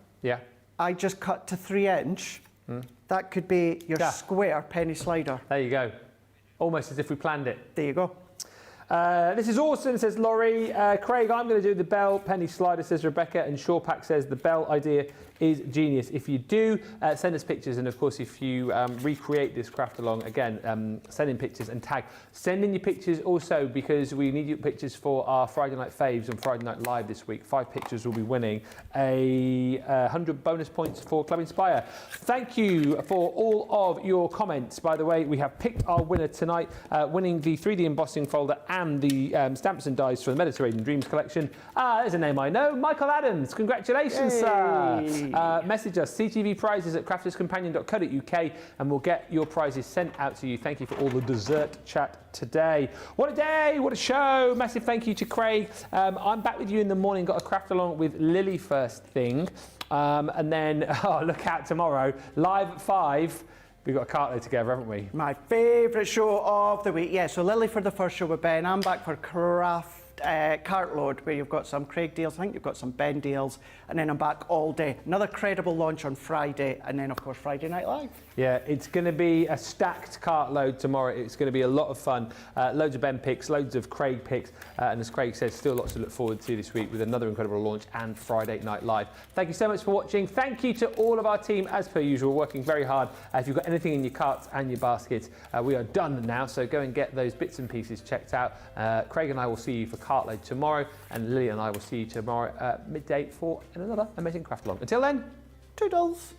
I just cut to 3 inch. That could be your square penny slider. There you go. Almost as if we planned it. There you go. This is awesome, says Laurie. Craig, I'm going to do the bell penny slider, says Rebecca. And Shawpack says the bell idea is genius. If you do, send us pictures. And of course, if you recreate this craft along, again, send in pictures and tag. Send in your pictures also, because we need your pictures for our Friday Night Faves and Friday Night Live this week. 5 pictures will be winning a 100 bonus points for Club Inspire. Thank you for all of your comments. By the way, we have picked our winner tonight, winning the 3D embossing folder and the stamps and dies for the Mediterranean Dreams collection. There's a name I know, Michael Adams. Congratulations, sir. Message us, ctvprizes@crafterscompanion.co.uk, and we'll get your prizes sent out to you. Thank you for all the dessert chat today. What a day, what a show. Massive thank you to Craig. I'm back with you in the morning. Got a craft along with Lily first thing. And then, look out tomorrow, live at 5. We've got a cartload together, haven't we? My favourite show of the week. Yeah, so Lily for the first show with Ben. I'm back for craft cartload, where you've got some Craig deals, I think you've got some Ben deals, and then I'm back all day. Another credible launch on Friday, and then of course Friday Night Live. Yeah, it's going to be a stacked cartload tomorrow. It's going to be a lot of fun. Loads of Ben picks, loads of Craig picks, and as Craig says, still lots to look forward to this week with another incredible launch and Friday Night Live. Thank you so much for watching. Thank you to all of our team, as per usual, working very hard. If you've got anything in your carts and your baskets, we are done now, so go and get those bits and pieces checked out. Craig and I will see you for cartload tomorrow, and Lily and I will see you tomorrow midday for another amazing craft along. Until then, toodles.